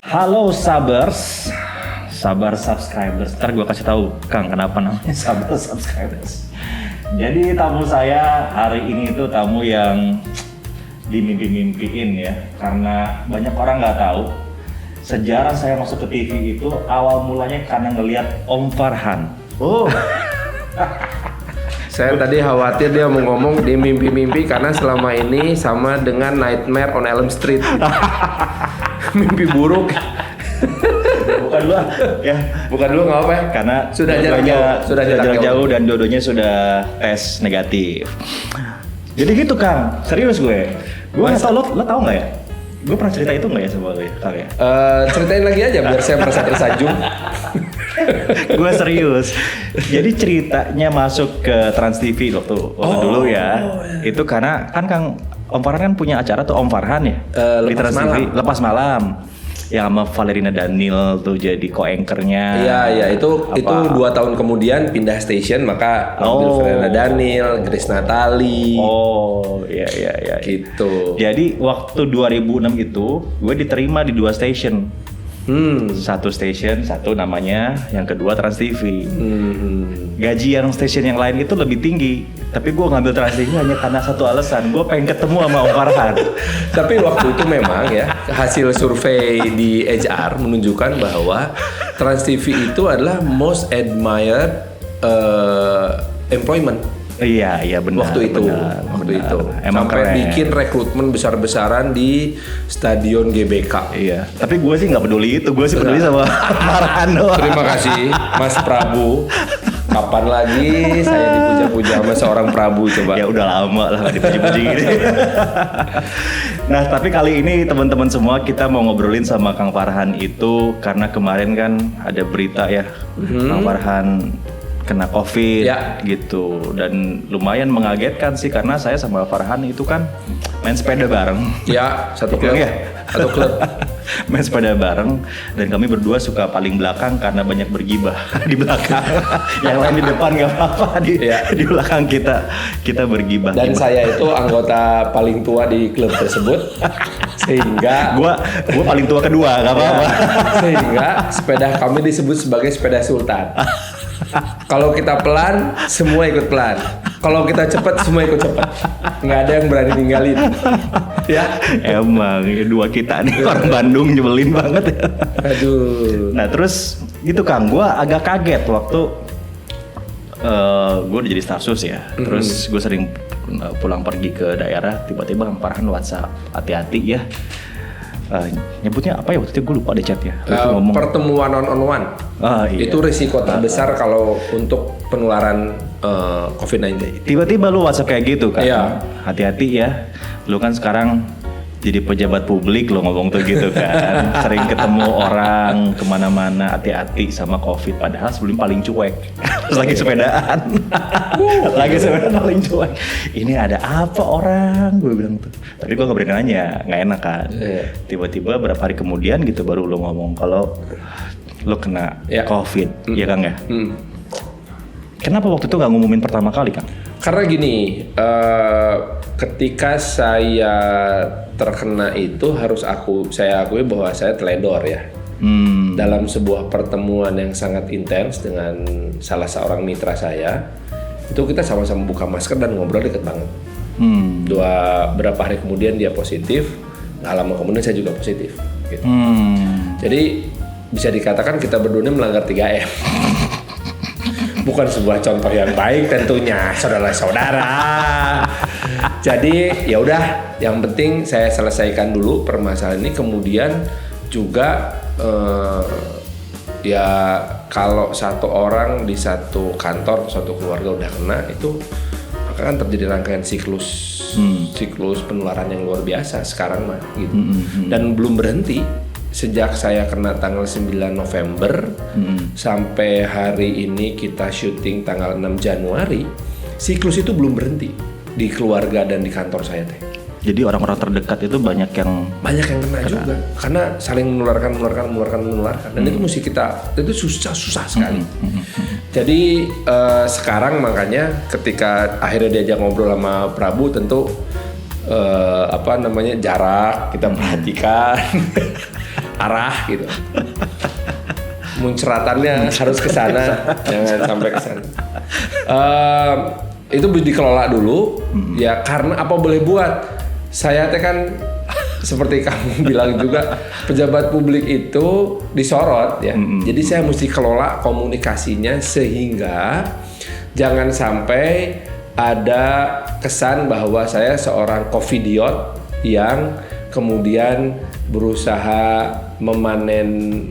Halo Sabers, Sabar Subscribers. Ntar gue kasih tahu Kang kenapa namanya Sabar Subscribers. Jadi tamu saya hari ini itu tamu yang dimimpi-mimpiin ya, karena banyak orang nggak tahu sejarah saya masuk ke TV itu awal mulanya karena ngelihat Om Farhan. Oh, saya tadi khawatir dia mau ngomong di mimpi-mimpi karena selama ini sama dengan Nightmare on Elm Street. Mimpi buruk. Bukan dulu ya, Bukan dulu nggak apa ya? karena Sudah jarak jauh dan dua-duanya sudah tes negatif. Jadi gitu Kang, serius gue nggak tau, lo tau nggak ya? Gue pernah cerita itu nggak ya sama lo ya, Kang ya? Ceritain lagi aja biar saya merasa tersanjung. Gue serius. Jadi ceritanya masuk ke Trans TV waktu dulu ya. Itu karena kan Kang Om Farhan kan punya acara tuh Om Farhan ya di Lepas Trans Malam. TV, Lepas Malam. Yang sama Valerina Daniel tuh jadi co-anchornya. Iya, itu 2 tahun kemudian pindah station, maka ambil Verena Daniel, Grace Natali. Oh, iya. Gitu. Jadi waktu 2006 itu gue diterima di 2 station. Satu station, satu namanya, yang kedua Trans TV. Gaji yang station yang lain itu lebih tinggi, tapi gue ngambil Trans TV hanya karena satu alasan, gue pengen ketemu sama Om Farhan. Tapi waktu itu memang ya, hasil survei di HR menunjukkan bahwa Trans TV itu adalah most admired employment. Iya benar. Waktu itu. Emang sampai keren. bikin rekrutmen besar-besaran di Stadion GBK. Iya, tapi gue sih nggak peduli itu, gue sih peduli sama Farhan doang. Terima kasih Mas Prabu. Kapan lagi saya dipuja-puja sama seorang Prabu coba? Ya udah lama lah nggak dipuji-puji gini. Nah tapi kali ini teman-teman semua kita mau ngobrolin sama Kang Farhan itu karena kemarin kan ada berita ya, Kang Farhan kena COVID gitu, dan lumayan mengagetkan sih karena saya sama Farhan itu kan main sepeda bareng. Ya, satu klub. Satu klub. Main sepeda bareng dan kami berdua suka paling belakang karena banyak bergibah di belakang. Yang lain di depan nggak apa-apa, di belakang kita bergibah. Dan saya itu anggota paling tua di klub tersebut, sehingga gua paling tua kedua, nggak apa-apa. Sehingga sepeda kami disebut sebagai sepeda sultan. Kalau kita pelan, semua ikut pelan. Kalau kita cepat, semua ikut cepat. Nggak ada yang berani ninggalin. Ya. Emang dua kita nih orang Bandung nyebelin banget ya. Aduh. Nah terus gitu Kang, gue agak kaget waktu gue udah jadi stafsus ya. Terus gue sering pulang pergi ke daerah, tiba-tiba Kang Farhan WhatsApp, hati-hati ya. Nyebutnya apa ya waktu itu, gue lupa deh chat ya. Pertemuan on one. Iya. Itu risiko terbesar kalau untuk penularan COVID-19. Tiba-tiba lu WhatsApp kayak gitu kan. Iya. Hati-hati ya. Lu kan sekarang jadi pejabat publik, lo ngomong tuh gitu kan. Sering ketemu orang kemana-mana, hati-hati sama COVID. Padahal sebelum paling cuek. Terus lagi sepedaan. Lagi sepedaan paling cuek. Ini ada apa orang? Gue bilang tuh. Tapi gue gak berani nanya, gak enak kan. Tiba-tiba berapa hari kemudian gitu baru lo ngomong kalau lo kena COVID. Iya Kang ya? Kenapa waktu itu gak ngumumin pertama kali Kang? Karena gini, ketika saya terkena itu saya akui bahwa saya teledor ya. Dalam sebuah pertemuan yang sangat intens dengan salah seorang mitra saya, itu kita sama-sama buka masker dan ngobrol deket banget. Berapa hari kemudian dia positif, nggak lama kemudian saya juga positif. Gitu. Jadi bisa dikatakan kita berdua ini melanggar 3M. Bukan sebuah contoh yang baik tentunya, saudara-saudara. Jadi ya udah, yang penting saya selesaikan dulu permasalahan ini. Kemudian juga ya kalau satu orang di satu kantor, satu keluarga udah kena, itu maka kan terjadi rangkaian siklus penularan yang luar biasa sekarang mah gitu. Dan belum berhenti. Sejak saya kena tanggal 9 November sampai hari ini kita syuting tanggal 6 Januari, siklus itu belum berhenti di keluarga dan di kantor saya teh. Jadi orang-orang terdekat itu banyak yang kena juga karena saling menularkan dan itu mesti itu susah sekali. Jadi sekarang makanya ketika akhirnya diajak ngobrol sama Prabu, tentu jarak kita perhatikan. arah gitu. Muncratannya harus ke sana, jangan sampai ke sana. Itu dikelola dulu, ya karena apa boleh buat. Saya teh kan seperti kamu bilang juga pejabat publik itu disorot ya. Jadi saya mesti kelola komunikasinya sehingga jangan sampai ada kesan bahwa saya seorang covidiot yang kemudian berusaha memanen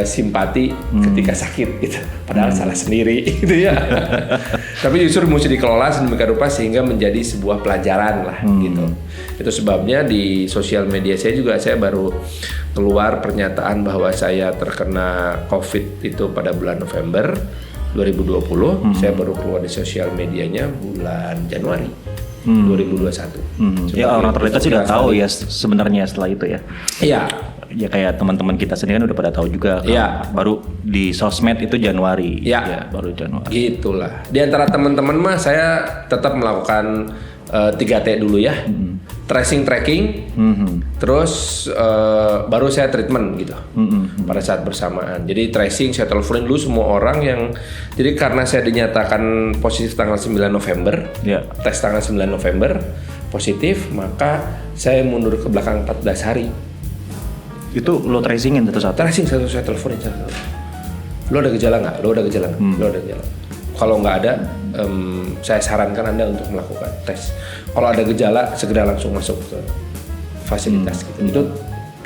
simpati ketika sakit gitu. Padahal salah sendiri gitu ya. Tapi justru mesti dikelola sedemikian rupa sehingga menjadi sebuah pelajaran lah gitu. Itu sebabnya di sosial media saya juga saya baru keluar pernyataan bahwa saya terkena COVID itu pada bulan November 2020. Saya baru keluar di sosial medianya bulan Januari 2021. Ya orang terdekat sih udah tahu ya sebenarnya setelah itu ya. Iya. Ya kayak teman-teman kita sendiri kan udah pada tahu juga kan. Iya. Baru di sosmed itu Januari. Iya. Ya, baru Januari. Gitulah. Di antara teman-teman mah saya tetap melakukan 3T dulu ya. Tracing, tracking, terus baru saya treatment gitu pada saat bersamaan. Jadi tracing saya teleponin dulu semua orang yang, jadi karena saya dinyatakan positif tanggal 9 November, tes tanggal 9 November positif, maka saya mundur ke belakang 14 hari. Itu lo tracingin satu-satu? Tracing satu, saya teleponin satu. Lo ada gejala nggak? Lo ada gejala nggak? Lo ada gejala? Kalau nggak ada, saya sarankan Anda untuk melakukan tes. Kalau ada gejala, segera langsung masuk ke fasilitas gitu. Itu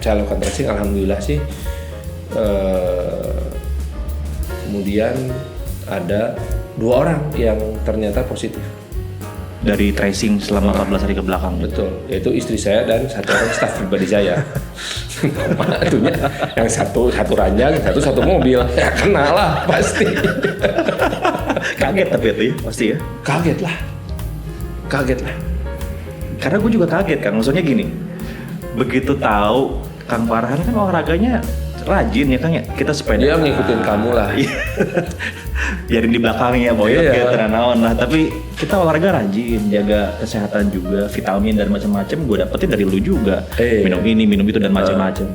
saya lakukan tracing, alhamdulillah sih. Kemudian ada 2 orang yang ternyata positif. Dari tracing selama 14 hari ke belakang. Betul, yaitu istri saya dan 1 orang staf pribadi saya. Itunya yang satu ranjang, satu mobil. Ya kena lah pasti. Kaget tapi itu ya pasti ya. Kaget lah. Karena gue juga kaget kan, maksudnya gini. Begitu tahu Kang Farhan kan olahraganya rajin ya Kang ya. Kita sepeda. Dia ngikutin kamu lah. Biarin di belakangnya boyot gitu naon lah. Tapi kita olahraga rajin, jaga kesehatan juga, vitamin dan macam-macam gue dapetin dari lu juga. Minum ini, minum itu dan macam-macam.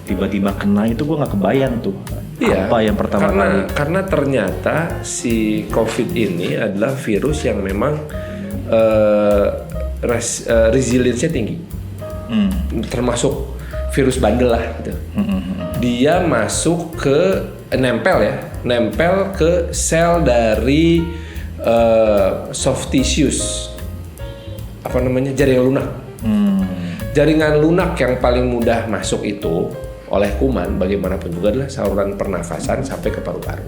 Tiba-tiba kena itu gue nggak kebayang tuh. Apa yang pertama kali? Karena ternyata si COVID ini adalah virus yang memang resilience-nya tinggi. Termasuk virus bandel lah gitu. Dia masuk ke nempel ke sel dari soft tissues, jaringan lunak. Jaringan lunak yang paling mudah masuk itu oleh kuman bagaimanapun juga adalah saluran pernafasan sampai ke paru-paru.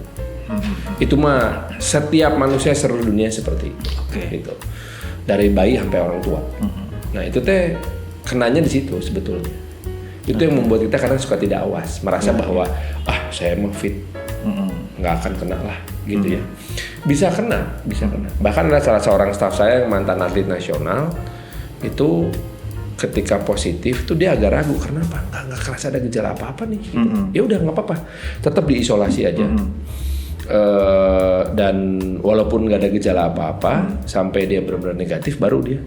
Itu mah setiap manusia seluruh dunia seperti itu. Gitu. Dari bayi sampai orang tua. Nah itu teh kenanya di situ sebetulnya. Itu yang membuat kita kadang suka tidak awas, merasa bahwa saya mah fit, nggak akan kena lah gitu ya. Bisa kena. Bahkan ada salah seorang staf saya yang mantan atlet nasional itu ketika positif tuh dia agak ragu karena apa? Nggak kerasa ada gejala apa-apa nih. Gitu. Ya udah nggak apa-apa, tetap diisolasi aja. Dan walaupun nggak ada gejala apa-apa sampai dia benar-benar negatif baru dia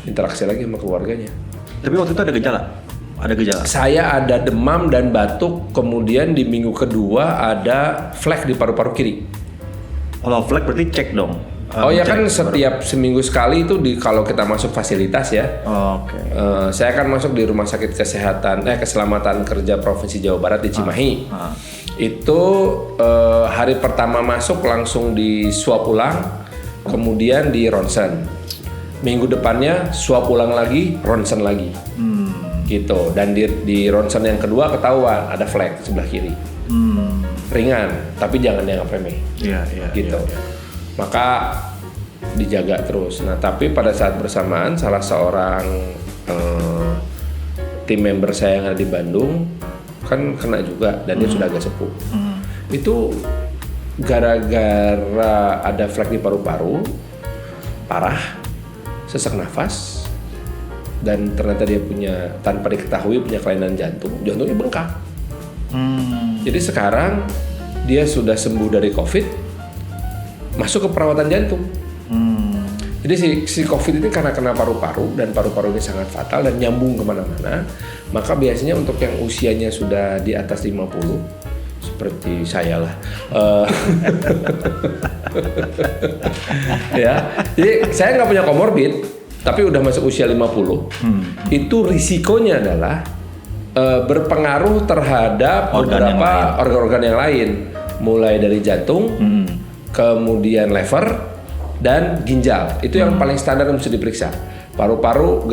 interaksi lagi sama keluarganya. Tapi waktu itu ada gejala? Ada gejala? Saya ada demam dan batuk, kemudian di minggu kedua ada flek di paru-paru kiri. Kalau flek berarti cek dong? Ya kan setiap seminggu sekali itu kalau kita masuk fasilitas ya. Saya kan masuk di Rumah Sakit Keselamatan Kerja Provinsi Jawa Barat di Cimahi. Itu hari pertama masuk langsung di swab ulang, kemudian di ronsen. Minggu depannya swab ulang lagi, ronsen lagi. Gitu. Dan di ronsen yang kedua ketahuan ada flek sebelah kiri. Ringan, tapi jangan dianggap remeh. Gitu. Maka dijaga terus. Nah, tapi pada saat bersamaan salah seorang tim member saya yang ada di Bandung kan kena juga dan dia sudah agak sepuh. Itu gara-gara ada flek di paru-paru, parah, sesak nafas, dan ternyata dia tanpa diketahui punya kelainan jantungnya bengkak. Jadi sekarang dia sudah sembuh dari COVID, masuk ke perawatan jantung. Jadi si COVID ini karena kena paru-paru dan paru-paru ini sangat fatal dan nyambung kemana-mana, maka biasanya untuk yang usianya sudah di atas 50, seperti saya lah, ya. Jadi saya nggak punya komorbid, tapi udah masuk usia 50, itu risikonya adalah berpengaruh terhadap beberapa organ-organ yang lain, mulai dari jantung, kemudian lever, dan ginjal. Itu yang paling standar yang mesti diperiksa. Paru-paru,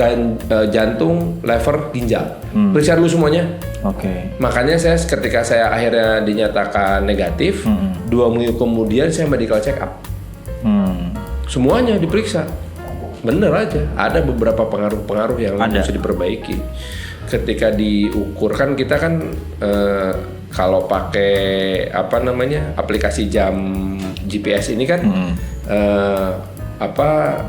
jantung, lever, ginjal. Periksa dulu semuanya. Oke. Makanya saya ketika saya akhirnya dinyatakan negatif, 2 minggu kemudian saya medical check up. Semuanya diperiksa. Bener aja. Ada beberapa pengaruh-pengaruh yang mesti diperbaiki. Ketika diukur kan kita kan kalau pakai aplikasi jam GPS ini kan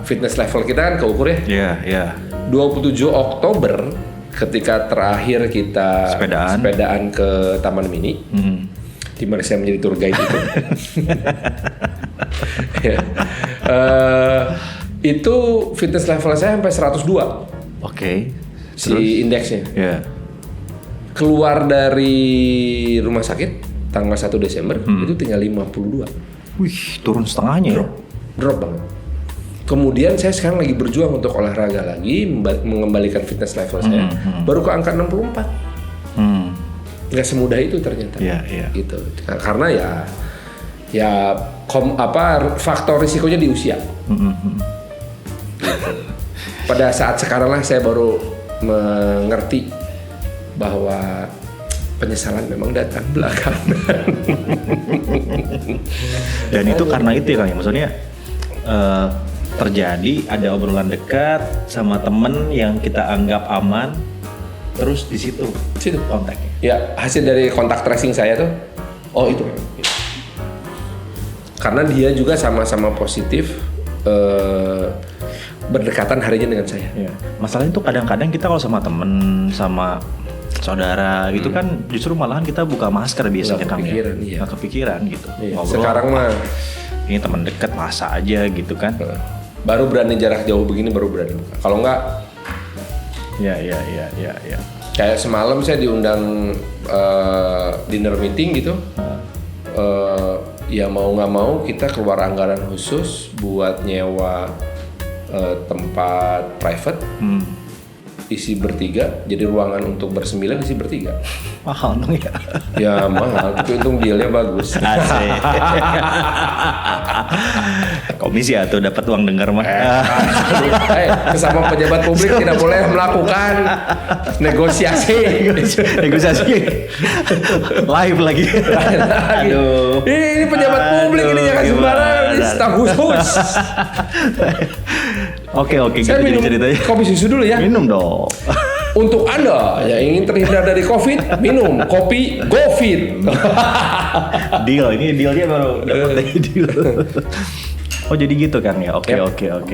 fitness level kita kan keukur ya. Iya, iya. 27 Oktober ketika terakhir kita sepedaan ke Taman Mini, di mana saya menjadi tour guide itu. Ya. Itu fitness level saya sampai 102. Oke. Si indeksnya. Iya. Keluar dari rumah sakit tanggal 1 Desember itu tinggal 52. Wih, turun setengahnya. Drop banget. Kemudian saya sekarang lagi berjuang untuk olahraga lagi, mengembalikan fitness level saya. Baru ke angka 64. Nggak semudah itu ternyata. Iya. Gitu. Karena faktor risikonya di usia. Gitu. Pada saat sekarang lah saya baru mengerti bahwa penyesalan memang datang belakangan. Dan itu karena itu ya Kang, maksudnya terjadi ada obrolan dekat sama temen yang kita anggap aman, terus di situ kontaknya. Ya, hasil dari kontak tracing saya tuh, itu. Karena dia juga sama-sama positif, berdekatan harinya dengan saya. Ya. Masalahnya tuh kadang-kadang kita kalau sama temen, sama saudara gitu kan justru malahan kita buka masker biasanya Kang ya. Iya. Nggak kepikiran gitu. Iya. Ngobrol. Sekarang mah ini teman dekat masa aja gitu kan. Baru berani jarak jauh begini baru berani. Kalau enggak Ya. Kayak semalam saya diundang dinner meeting gitu. Ya mau nggak mau kita keluar anggaran khusus buat nyewa tempat private. Isi bertiga, jadi ruangan untuk bersembilan isi bertiga. Mahal dong ya. Ya mahal, tapi untung dealnya bagus. Asik. Komisi tuh dapat uang dengar mah. Sesama pejabat publik tidak boleh melakukan negosiasi. Live lagi. Aduh. Ini pejabat publik ini jangan sembarangan, ini staf khusus. Oke, saya minum ceritanya. kopi susu dulu ya. Minum dong. Untuk Anda yang ingin terhindar dari COVID, minum kopi GoFit. Deal, ini dealnya baru dapat deal. Oh jadi gitu Kang ya. Oke.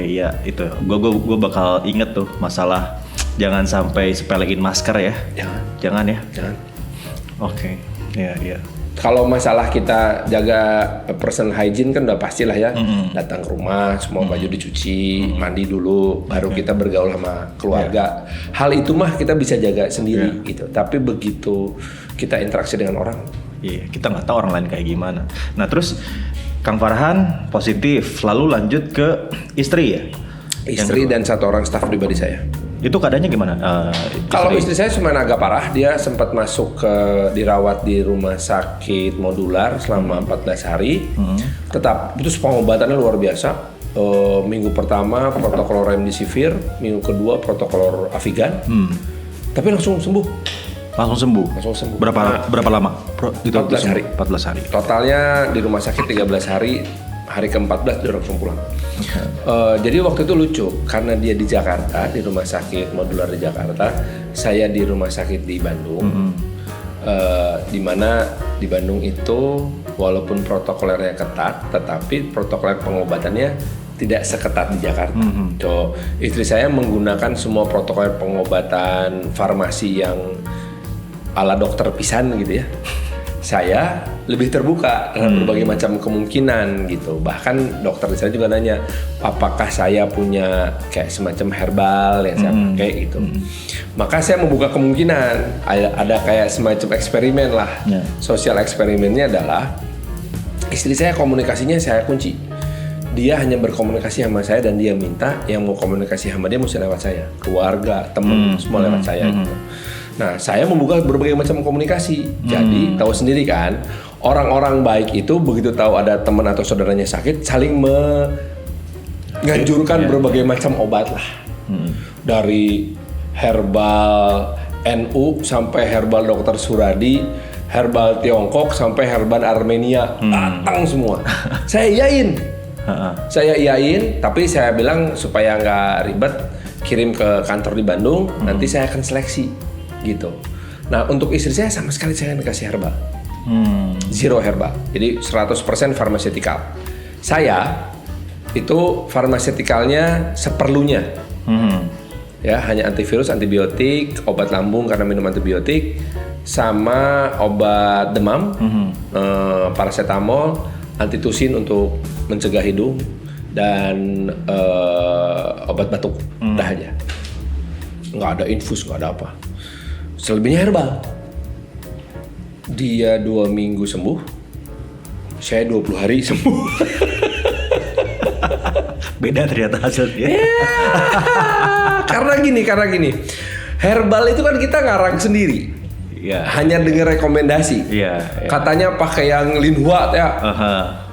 Ya itu. Gue bakal inget tuh masalah jangan sampai sepelein masker ya. Jangan ya. Oke. Iya. Kalau masalah kita jaga personal hygiene kan udah pastilah ya. Datang ke rumah, semua baju dicuci, mandi dulu, baru kita bergaul sama keluarga. Hal itu mah kita bisa jaga sendiri gitu. Tapi begitu kita interaksi dengan orang, kita nggak tahu orang lain kayak gimana. Nah terus Kang Farhan positif, lalu lanjut ke istri ya? Istri dan satu orang staf pribadi saya. Itu keadaannya gimana? Kalau istri saya cuma agak parah, dia sempat masuk dirawat di rumah sakit modular selama 14 hari. Tetap itu pengobatannya luar biasa. Minggu pertama protokol remdesivir, minggu kedua protokol Avigan. Tapi langsung sembuh. Langsung sembuh. Berapa lama? 14 hari. 14 hari. Totalnya di rumah sakit 13 hari. Hari ke-14 dia langsung pulang. Jadi waktu itu lucu karena dia di Jakarta, di rumah sakit modular di Jakarta, saya di rumah sakit di Bandung. Di mana di Bandung itu walaupun protokolernya ketat, tetapi protokoler pengobatannya tidak seketat di Jakarta. So, istri saya menggunakan semua protokoler pengobatan farmasi yang ala dokter pisan gitu ya. saya lebih terbuka dengan berbagai macam kemungkinan gitu. Bahkan dokter di sana juga nanya, apakah saya punya kayak semacam herbal yang saya pakai gitu. Maka saya membuka kemungkinan, ada kayak semacam eksperimen lah. Sosial eksperimennya adalah istri saya komunikasinya saya kunci. Dia hanya berkomunikasi sama saya dan dia minta yang mau komunikasi sama dia mesti lewat saya. Keluarga, teman, semua lewat saya gitu. Nah, saya membuka berbagai macam komunikasi. Jadi, tahu sendiri kan, orang-orang baik itu begitu tahu ada teman atau saudaranya sakit, saling menganjurkan berbagai macam obat lah. Dari herbal NU sampai herbal Dr. Suradi, herbal Tiongkok sampai herbal Armenia, datang semua. Saya iyain, tapi saya bilang supaya nggak ribet, kirim ke kantor di Bandung, nanti saya akan seleksi. Gitu. Nah, untuk istri saya sama sekali saya dikasih herbal. Zero herbal. Jadi 100% farmasetikal. Saya itu farmasetikalnya seperlunya. Ya, hanya antivirus, antibiotik, obat lambung karena minum antibiotik, sama obat demam, paracetamol, antitusin untuk mencegah hidung, dan obat batuk. Udah aja. Nggak ada infus, nggak ada apa. Selebihnya herbal. Dia 2 minggu sembuh, saya 20 hari sembuh. Beda ternyata hasilnya. Karena gini. Herbal itu kan kita ngarang sendiri. Hanya dengan rekomendasi. Katanya pakai yang linhuat ya.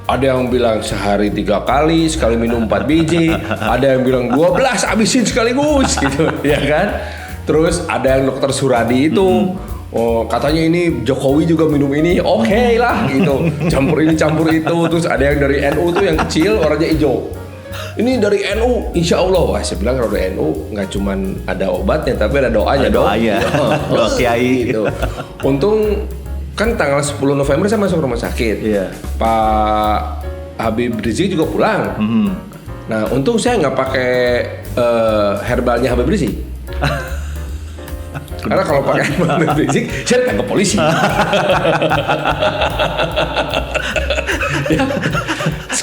Ada yang bilang sehari 3 kali, sekali minum 4 biji. Ada yang bilang 12 habisin sekaligus gitu, ya kan? Terus ada yang Dokter Suradi itu, katanya ini Jokowi juga minum ini, oke lah gitu. Campur ini campur itu. Terus ada yang dari NU tuh yang kecil warnanya hijau. Ini dari NU, insya Allah. Wah, saya bilang kalau dari NU nggak cuman ada obatnya, tapi ada doanya. Doa kiai. Gitu. Untung kan tanggal 10 November saya masuk rumah sakit. Pak Habib Rizik juga pulang. Nah, untung saya nggak pakai herbalnya Habib Rizik. Karena kalau pakai Habib Rizik, saya tangkap polisi. Ya,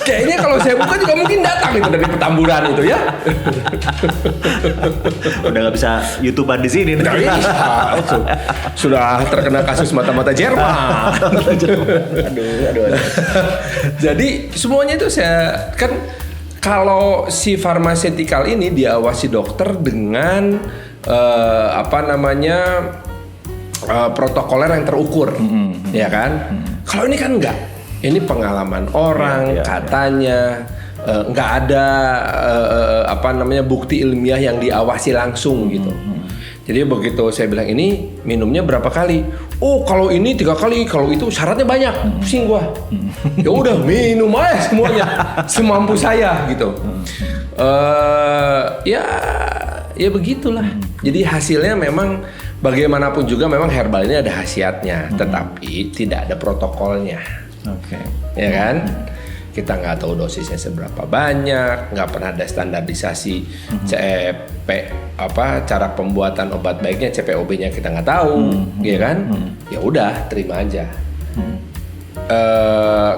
kayaknya kalau saya buka juga mungkin datang itu dari Petamburan itu ya. Udah nggak bisa YouTuber di sini. Sudah terkena kasus mata-mata Jerman. Aduh. Jadi semuanya itu saya kan, kalau si farmasetikal ini diawasi dokter dengan protokoler yang terukur, ya kan? Kalau ini kan enggak. Ini pengalaman orang, katanya nggak ada bukti ilmiah yang diawasi langsung gitu. Jadi begitu saya bilang ini minumnya berapa kali? Oh, kalau ini 3 kali, kalau itu syaratnya banyak. Pusing gua. Ya udah minum aja semuanya semampu saya gitu. Ya begitulah. Jadi hasilnya memang bagaimanapun juga memang herbal ini ada khasiatnya, tetapi tidak ada protokolnya. Ya kan? Kita nggak tahu dosisnya seberapa banyak, nggak pernah ada standarisasi cara pembuatan obat baiknya, CPOB-nya kita nggak tahu, ya kan? Ya udah, terima aja.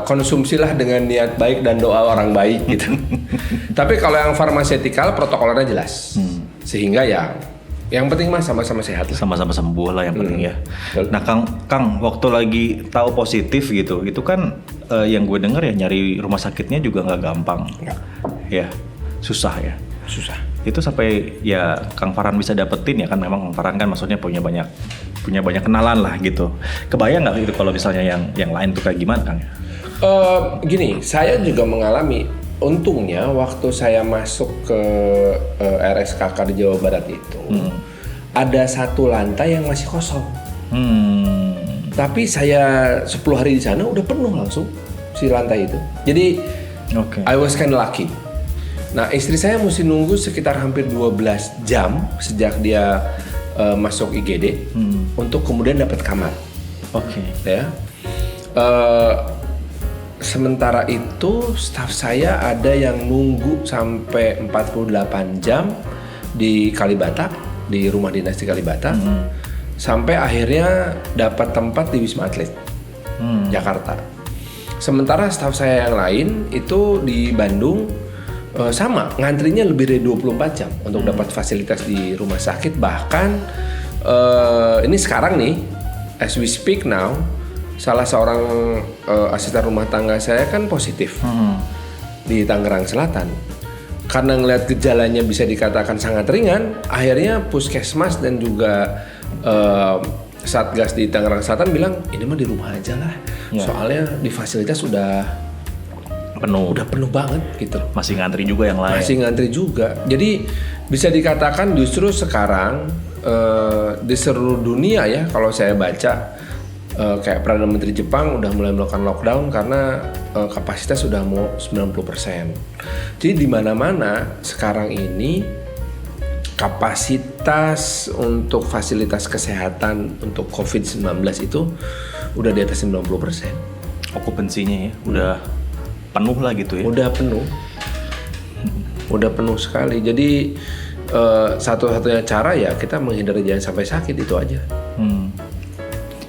Konsumsilah dengan niat baik dan doa orang baik gitu. Tapi kalau yang farmasetikal protokolnya jelas, sehingga yang penting mah sama-sama sehat lah. Sama-sama sembuh lah yang penting ya. Nah Kang, waktu lagi tahu positif gitu, itu kan yang gue dengar ya nyari rumah sakitnya juga nggak gampang. Ya, susah ya. Susah. Itu sampai ya Kang Farhan bisa dapetin ya kan, memang Kang Farhan kan maksudnya punya banyak kenalan lah gitu. Kebayang nggak itu kalau misalnya yang lain tuh kayak gimana Kang? Gini, saya juga mengalami. Untungnya waktu saya masuk ke RSKK di Jawa Barat itu ada 1 lantai yang masih kosong. Tapi saya 10 hari di sana udah penuh langsung si lantai itu. Jadi I was kind of lucky. Nah, istri saya mesti nunggu sekitar hampir 12 jam sejak dia masuk IGD untuk kemudian dapat kamar. Ya. Sementara itu staf saya ada yang nunggu sampai 48 jam di Kalibata, di rumah dinas di Kalibata, sampai akhirnya dapat tempat di Wisma Atlet. Jakarta. Sementara staf saya yang lain itu di Bandung sama, ngantrinya lebih dari 24 jam untuk dapat fasilitas di rumah sakit. Bahkan ini sekarang nih, as we speak now, salah seorang asisten rumah tangga saya kan positif di Tangerang Selatan. Karena ngelihat gejalanya bisa dikatakan sangat ringan, akhirnya puskesmas dan juga Satgas di Tangerang Selatan bilang ini mah di rumah aja lah, soalnya di fasilitas udah penuh banget gitu. Masih ngantri juga yang lain. Masih ngantri juga. Jadi bisa dikatakan justru sekarang di seluruh dunia ya, kalau saya baca kayak Perdana Menteri Jepang udah mulai melakukan lockdown karena kapasitas sudah mau 90%. Jadi di mana-mana sekarang ini kapasitas untuk fasilitas kesehatan untuk COVID-19 itu udah di atas 90%. Okupansinya ya, udah penuh lah gitu ya. Udah penuh sekali. Jadi satu-satunya cara ya kita menghindari jangan sampai sakit, itu aja.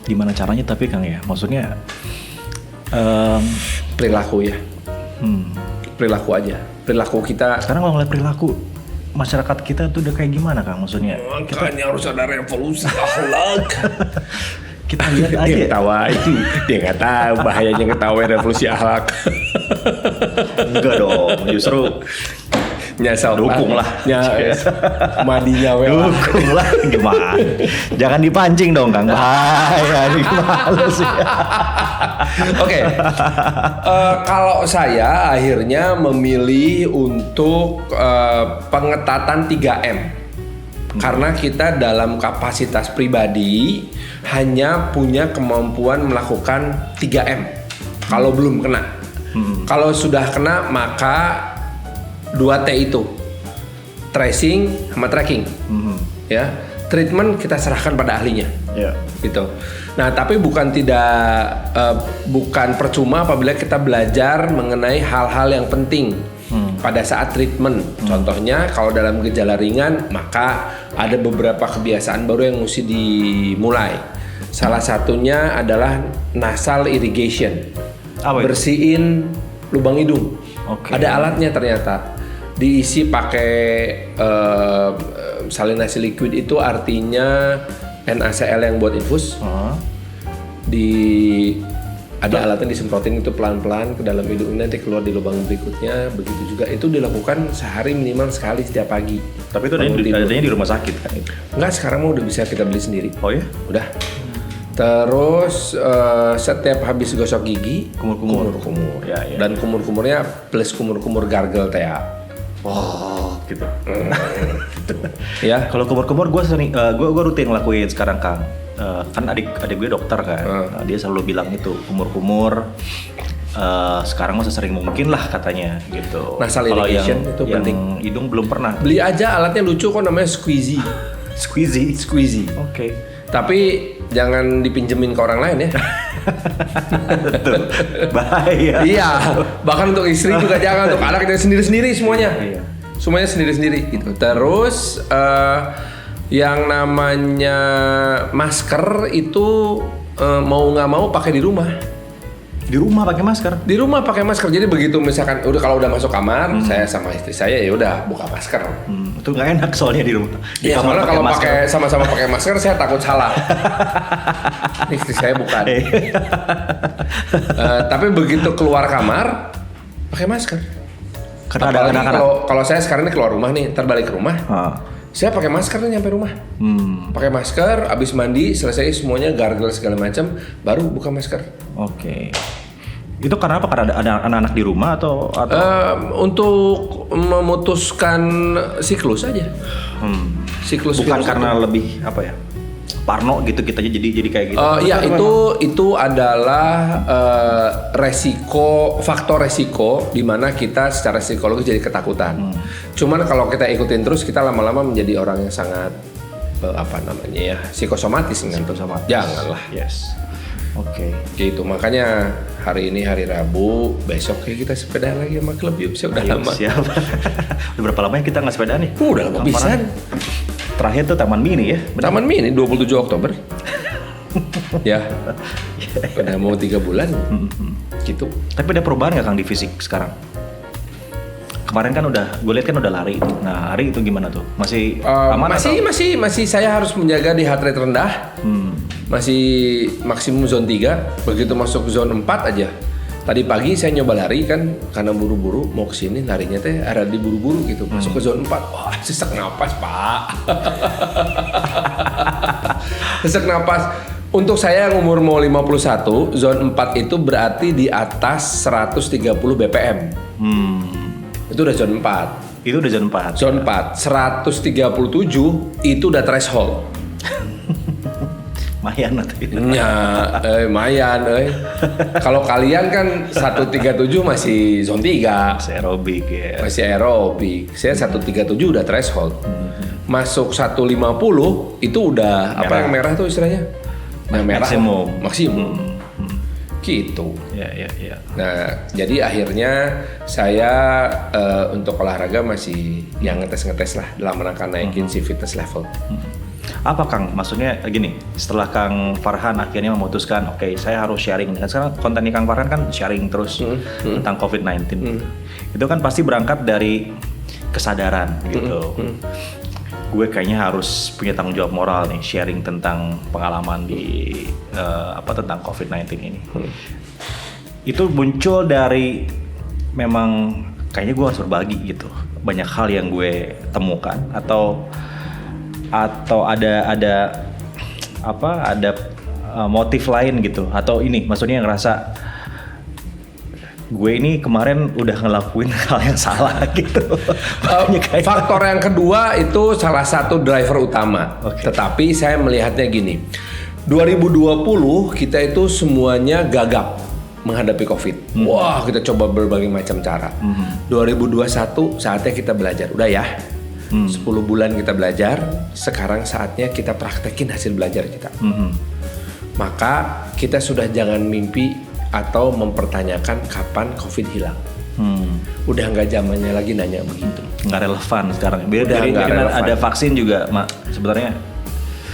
Gimana caranya tapi Kang ya? Maksudnya perilaku ya. Perilaku aja. Perilaku kita. Sekarang kalau ngeliat perilaku masyarakat kita tuh udah kayak gimana Kang? Maksudnya makanya harus ada revolusi akhlak. Kita lihat aja. Dia ketawa itu, dia nggak tahu bahayanya ketawa revolusi akhlak. Enggak dong, justru nyasar dukung lah. Madinya dukung lah. Gimana? Jangan dipancing dong Kang. Bahaya gimana sih? Oke. Kalau saya akhirnya memilih untuk pengetatan 3M. Karena kita dalam kapasitas pribadi hanya punya kemampuan melakukan 3M kalau belum kena. Kalau sudah kena maka 2T itu, tracing sama tracking. Ya, treatment kita serahkan pada ahlinya. Gitu. Nah, tapi bukan percuma apabila kita belajar mengenai hal-hal yang penting pada saat treatment. Contohnya kalau dalam gejala ringan maka ada beberapa kebiasaan baru yang mesti dimulai. Salah satunya adalah nasal irrigation. Bersihin lubang hidung. Ada alatnya ternyata. Diisi pakai salinasi liquid, itu artinya NaCl yang buat infus. Ada alatnya disemprotin itu pelan-pelan ke dalam hidung, nanti keluar di lubang berikutnya. Begitu juga itu dilakukan sehari minimal sekali setiap pagi. Tapi itu adanya di rumah sakit kan itu? Enggak, sekarang mah udah bisa kita beli sendiri. Oh ya? Udah. Terus setiap habis gosok gigi kumur-kumur. Ya. Dan kumur-kumurnya plus kumur-kumur gargle TA. Gitu. Ya. Kalau kumur-kumur gue rutin ngelakuin sekarang Kang. Kan adik gue dokter kan. Nah, dia selalu bilang itu kumur-kumur sekarang mah sesering mungkin lah katanya gitu. Nasal irrigation itu penting. Hidung belum pernah. Beli aja alatnya, lucu kok, namanya squeezy. Squeezy. Oke. Tapi jangan dipinjemin ke orang lain ya. Betul. Bahaya. Iya. Bahkan untuk istri juga jangan, untuk anak kita sendiri-sendiri semuanya. Iya. Semuanya sendiri-sendiri gitu. Terus yang namanya masker itu mau nggak mau pakai di rumah. Di rumah pakai masker. Di rumah pakai masker. Jadi begitu misalkan kalau udah masuk kamar, saya sama istri saya ya udah buka masker. Itu nggak enak soalnya di rumah. Di ya, kamar soalnya kalau pakai sama-sama pakai masker saya takut salah. Istri saya bukan. Tapi begitu keluar kamar pakai masker. Karena ada kalau saya sekarang ini keluar rumah nih, terbalik ke rumah. Saya pakai masker nih nyampe rumah. Pakai masker, abis mandi, selesai semuanya gargle segala macam, baru buka masker. Oke. Itu karena apa? Karena ada anak-anak di rumah atau? Untuk memutuskan siklus aja. Siklus. Bukan karena lebih apa ya? Parno gitu kita jadi kayak gitu. Ya itu adalah faktor resiko di mana kita secara psikologis jadi ketakutan. Cuman kalau kita ikutin terus kita lama-lama menjadi orang yang sangat psikosomatis kan. Janganlah. Yes. Oke. Gitu, makanya hari ini hari Rabu, besok kayak kita sepeda lagi sama klub yuk. Saya udah lama. Siap. Udah berapa lama kita nggak sepeda nih? Udah lama pisan. Terakhir tuh Taman Mini ya? Taman Mini 27 Oktober. Ya, udah mau 3 bulan, gitu. Tapi ada perubahan nggak Kang di fisik sekarang? Kemarin kan gue lihat kan udah lari. Nah, hari itu gimana tuh? Masih aman atau? Masih saya harus menjaga di heart rate rendah. Masih maksimum zone 3, begitu masuk zone 4 aja. Tadi pagi saya nyoba lari kan, karena buru-buru mau kesini, larinya teh ada di buru-buru gitu. Masuk ke zone 4, wah sesak napas pak. Sesak napas. Untuk saya yang umur mau 51, zone 4 itu berarti di atas 130 BPM. Itu udah zone 4. Itu udah zone 4. Zone 4, 137 itu udah threshold. Mayan atau itu. Ya, lumayan, Kalau kalian kan 137 masih zone 3. Masih aerobik ya. Masih aerobik. Saya 137 udah threshold. Masuk 150 itu udah merah. Apa yang merah tuh istilahnya? Yang merah maksimum. Gitu. Ya. Nah, jadi akhirnya saya untuk olahraga masih yang ngetes lah dalam rangka naikin si fitness level. Apa Kang? Maksudnya gini, setelah Kang Farhan akhirnya memutuskan, oke, saya harus sharing. Kan sekarang kontennya Kang Farhan kan sharing terus tentang COVID-19. Itu kan pasti berangkat dari kesadaran gitu. Gue kayaknya harus punya tanggung jawab moral nih, sharing tentang pengalaman di tentang COVID-19 ini. Itu muncul dari memang kayaknya gue harus berbagi gitu. Banyak hal yang gue temukan atau ada motif lain gitu, atau ini maksudnya ngerasa gue ini kemarin udah ngelakuin hal yang salah gitu. Faktor yang kedua itu salah satu driver utama. Tetapi saya melihatnya gini, 2020 kita itu semuanya gagap menghadapi COVID. Wah, kita coba berbagai macam cara. 2021 saatnya kita belajar. Udah ya, 10 bulan kita belajar, sekarang saatnya kita praktekin hasil belajar kita. Maka kita sudah jangan mimpi atau mempertanyakan kapan COVID hilang. Udah nggak zamannya lagi nanya begitu. Nggak relevan sekarang. Biar ada vaksin juga, Mak, sebenarnya.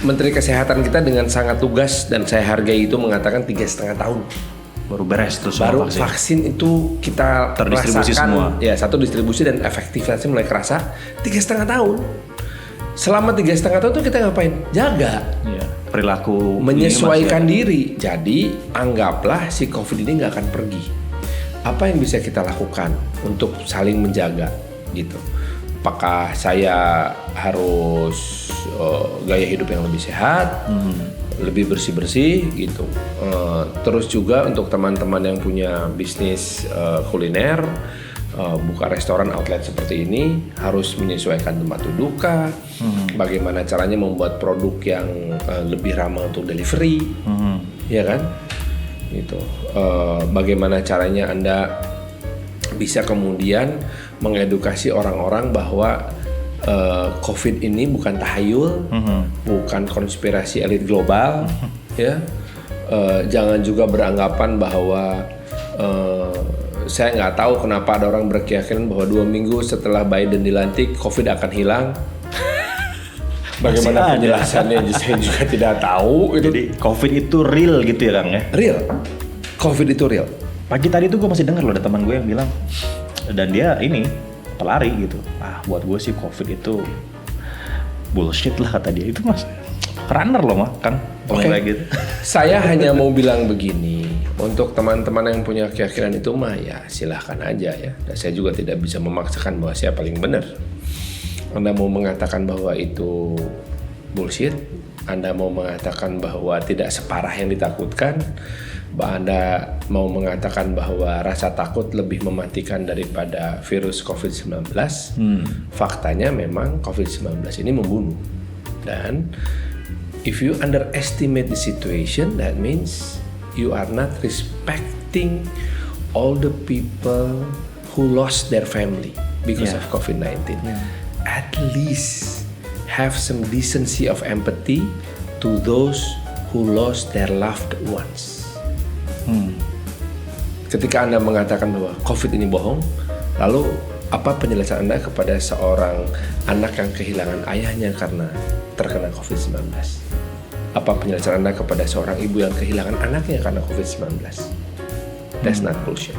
Menteri Kesehatan kita dengan sangat tugas dan saya hargai itu mengatakan 3,5 tahun. Baru beres tuh semua vaksin itu kita terdistribusi rasakan, semua. Ya, satu distribusi dan efektivitasnya mulai kerasa 3,5 tahun. Selama 3,5 tahun tuh kita ngapain? Jaga. Ya, perilaku. Menyesuaikan diri. Jadi anggaplah si COVID ini nggak akan pergi. Apa yang bisa kita lakukan untuk saling menjaga gitu? Apakah saya harus gaya hidup yang lebih sehat? Lebih bersih-bersih gitu. Terus juga untuk teman-teman yang punya bisnis kuliner, buka restoran outlet seperti ini harus menyesuaikan tempat duduknya, bagaimana caranya membuat produk yang lebih ramah untuk delivery, ya kan? Gitu. Bagaimana caranya Anda bisa kemudian mengedukasi orang-orang bahwa COVID ini bukan tahayul, bukan konspirasi elit global, ya. Jangan juga beranggapan bahwa saya nggak tahu kenapa ada orang berkeyakinan bahwa 2 minggu setelah Biden dilantik COVID akan hilang. Bagaimana penjelasannya saya juga tidak tahu. Jadi COVID itu real gitu ya Kang ya? Real, COVID itu real. Pagi tadi tuh gue masih dengar loh ada teman gue yang bilang, dan dia ini pelari gitu. Buat gue sih COVID itu bullshit lah kata dia. Itu mas runner loh mah Kang. Kayak gitu. Saya hanya mau bilang begini, untuk teman-teman yang punya keyakinan itu mah ya silahkan aja ya. Dan saya juga tidak bisa memaksakan bahwa saya paling benar. Anda mau mengatakan bahwa itu bullshit, Anda mau mengatakan bahwa tidak separah yang ditakutkan, Anda mau mengatakan bahwa rasa takut lebih mematikan daripada virus COVID-19, faktanya memang COVID-19 ini membunuh. Dan if you underestimate the situation, that means you are not respecting all the people who lost their family because of COVID-19. At least have some decency of empathy to those who lost their loved ones. Ketika Anda mengatakan bahwa COVID ini bohong, lalu apa penjelasan Anda kepada seorang anak yang kehilangan ayahnya karena terkena COVID-19? apa penjelasan Anda kepada seorang ibu yang kehilangan anaknya karena COVID-19? That's not bullshit.